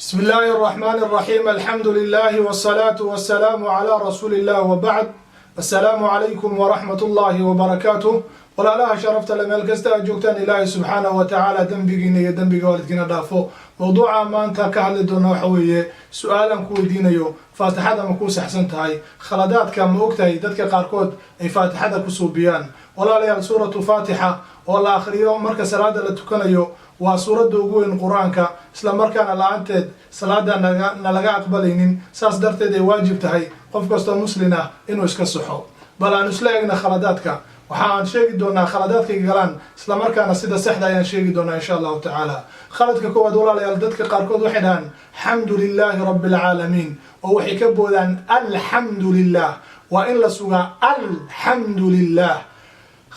بسم الله الرحمن الرحيم. الحمد لله والصلاة والسلام على رسول الله وبعد. السلام عليكم ورحمة الله وبركاته. ولا لها شرفت لما الكستا جوكتان إلهي سبحانه وتعالى دنبقين يدنبق والدكين دافو موضوع ما أنت كهل دون وحوية سؤالا كويدين يو فاتحة مكوس أحسنت هاي خلادات كان موقتها دادك قاركود أي فاتحة كسوبيان ولا لها سورة فاتحة ولا آخر يوم مركز سلادة لتكنيو وسورة دوغوين قرآنك إسلام مركان لعنتد سلادة نلقى أقبلين ساس درتد واجب تهي قف كستا مسلنا إنو إسكسحو بل أن إسلاقنا خلاداتك waxaan sheegi doonaa khaladaadka galaan isla markaana sida saxda ayaan sheegi doonaa insha Allah ta'ala khaladka koowaad walaalayaal dadka qaarkood waxay dhahan alxamdulillahi rabbil alamin oo waxay ka boodaan alxamdulillah waa in la sugaa alxamdulillah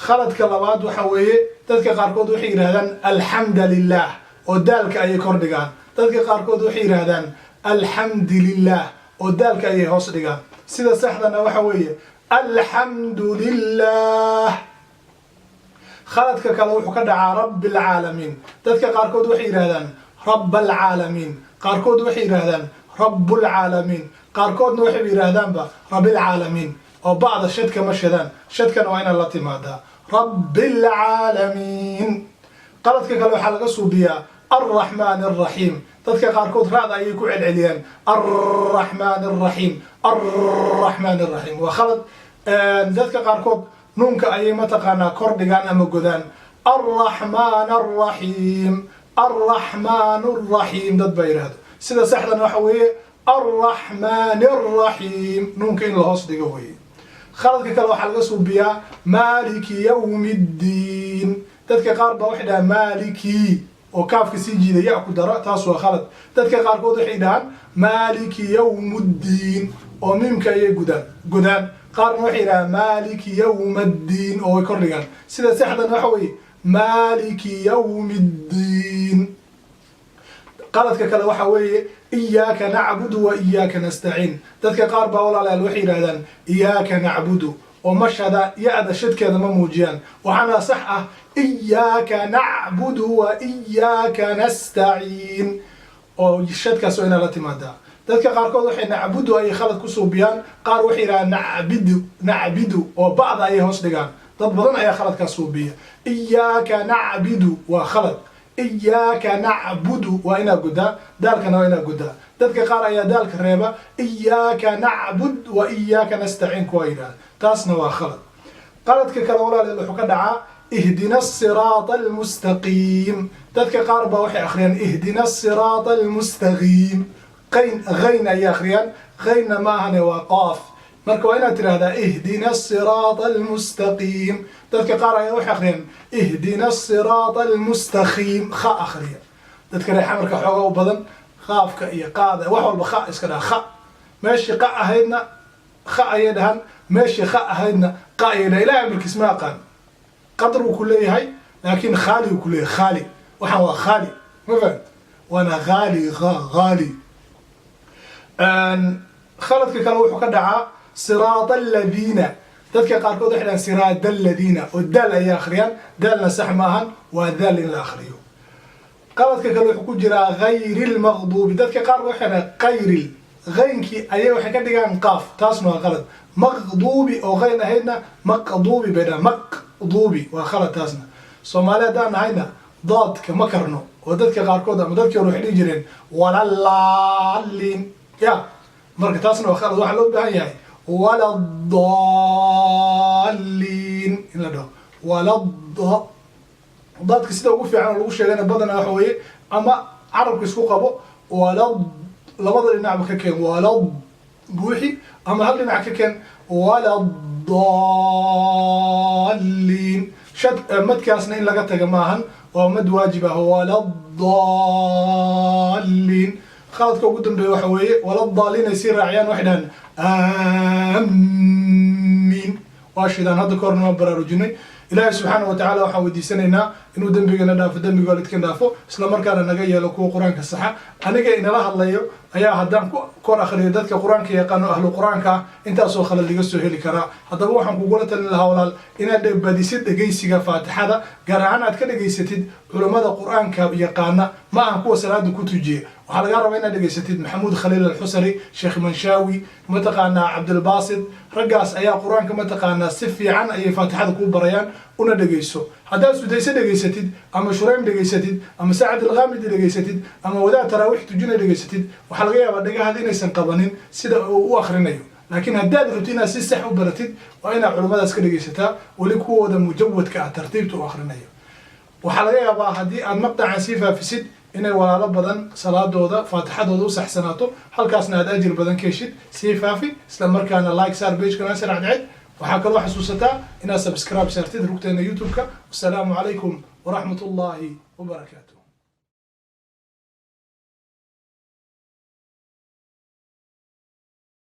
khaladka labaad waxa weeye dadka qaarkood waxay yiraahdaan alxamdulillah oo daalka ay kor dhigaan dadka qaarkood waxay yiraahdaan alxamdulillah oo daalka ay hoos dhigaan sida saxdana waxa weeye الحمد لله خلدك كلا وحو كدعا رب العالمين ددك قاركود وحي يراهدان رب العالمين قاركود وحي يراهدان رب العالمين قاركود وحي يراهدان با رب العالمين او بعض الشدك مشهدان شدكنا وين الله تمادا رب العالمين قالتك كلا وحا لغا سوبيا الرحمن الرحيم ددك قاركود راد اي كو علعليان الرحمن الرحيم الرحمن الرحيم وخلد dadka qaarkood nuunka ayay mataqaanaa kor dhigaan ama godaan الرحمن الرحيم الرحمن الرحيم dad baa yiraahdo sida saxdan waxa weeye الرحمن الرحيم nuunka in la hoos dhigo weeye khaladka kale waxa laga suubiyaa maliki yawmiddin dadka qaar baa waxay dhahaan maliki oo kaafka sii jiidaya ku dara taas waa khalad dadka qaarkood waxay dhahaan maliki yawmuddin oo mimka ayay godaan qaarna waxay yiraahdaan maliki yawmiddin oo ay kor dhigaan sida saxdan waxa weeye maliki yawmiddin qaladka kale waxa weeye iyyaka na'budu wa iyyaka nasta'in dadka qaar baa walaalayaal waxay yiraahdaan iyyaka na'budu oo mashada yaada shadkeeda ma muujiyaan waxaana sax ah iyyaka na'budu wa iyyaka nasta'in oo shadkaas oo ina la timaadaa dadka qaarkood waxay nacbudu ay khalad ku suubiyaan qaar waxay yiraahdaan nacbidu oo bacda ay hoos dhigaan dad badan ayaa khaladkaas suubiya iyyaka na'budu waa khalad iyyaka na'budu waa ina gudaa daalkana waa ina gudaa dadka qaar ayaa daalka reeba iyyaka na'bud wa iyyaka nasta'in ku yiraahdo taasna waa khalad qaladka kale walaalayaal wuxuu ka dhacaa اهدنا الصراط المستقيم dadka qaar baa waxay akhriyaan اهدنا الصراط المستقيم غين أي أخريان غين ما هنا وقاف مركو هنا ترى هذا اهدنا الصراط المستقيم تذكر قارئ يوحي أخريان اهدنا الصراط المستقيم خا أخريان تذكر حمرك حوغا وبدن خافك إيا قاعدة وحول بخاء اسكنا خا ماشي قا أهيدنا خا أيدهن ماشي خا أهيدنا قا أيدنا إلا يعملك اسمها قان قدر كله هاي لكن خالي وكله خالي وحوا خالي ما فهمت وانا غالي غالي خلدك kale wuxuu ka dhacaa صراط الذين dadka qaarkood waxay dhahaan صراط الذين oo dal ay akhriyaan dalna sax maahan waa dal in la akhriyo qaladka kale wuxuu ku jiraa غير المغضوب dadka qaar waxay dhahaan غير غينki ayay waxay ka dhigaan qaaf taasna waa qalad مغضوب oo غين ahaydna maqdubi bayna maqdubi waa khalad taasna Soomaaliyeed aan hayna dadka ma karno oo dadka qaarkood ama dadkii hore waxay dhigi jireen walalaalin يا مرك تاسنا وخالد واحد لو بهاي ولا الضالين إلا ده ولا ضاد كسيده وقف يعني لو شيء أنا بدنا حوي أما عرب كسوق أبو ولا لبضل نعم ككين ولا بوحي أما هل نعم ككين ولا الضالين شد مد كاسنا إلا قت جماعهن ومد واجبه ولا الضالين خالدك وقدم به وحوي ولا الضالين يصير عيان وحدان آمين واشهدان هذا كورنا برا رجني ilaahay subxaana wa tacaala waxaan weydiisanaynaa inuu dembigana dhaafo dembiga waalidkan dhaafo isla markaana naga yeelo kuwa qur-aanka saxa aniga inala hadlayo ayaa haddaan ku kor akhriyo dadka qur-aanka yaqaano ahlu qur-aanka ah intaasoo khalad laga soo heli karaa haddaba waxaan kugula talin lahaa walaal inaad badisid dhegaysiga faatixada gaar ahaan aad ka dhegaysatid culammada qur-aanka yaqaana ma ahan kuwa salaada ku tujiya waxaa laga rabaa inaad dhegaysatid maxamuud khaliil alxusari sheekh manshaawi mataqaanaa cabdilbaasid raggaas ayaa qur-aanka mataqaanaa si fiican ayay faatixada kuu barayaan una dhegayso haddaad sudayse dhegaysatid ama shuraym dhegaysatid ama sacad alqaamidi dhegaysatid ama wadaad taraawiix tujina dhegaysatid waxaa laga yaabaa dhegahada inaysan qabanin sida uu u akhrinayo laakiin haddaad rabti inaad si sax u baratid waa inaad culummadaas ka dhegaysataa weli kuwooda mujawadka ah tartiibta u akhrinayo waxaa laga yaabaa haddii aad maqtacan sii faafisid inay walaalo badan salaadooda faatixadooda u saxsanaato halkaasna aad ajir badan ka heshid sii faafi isla markaana like saar pageka naasir cadced waxaa kaloo xasuusataa inaad subscribe saartid rugteena youtube-ka wasalaamu calaykum waraxmat ullaahi wabarakaatu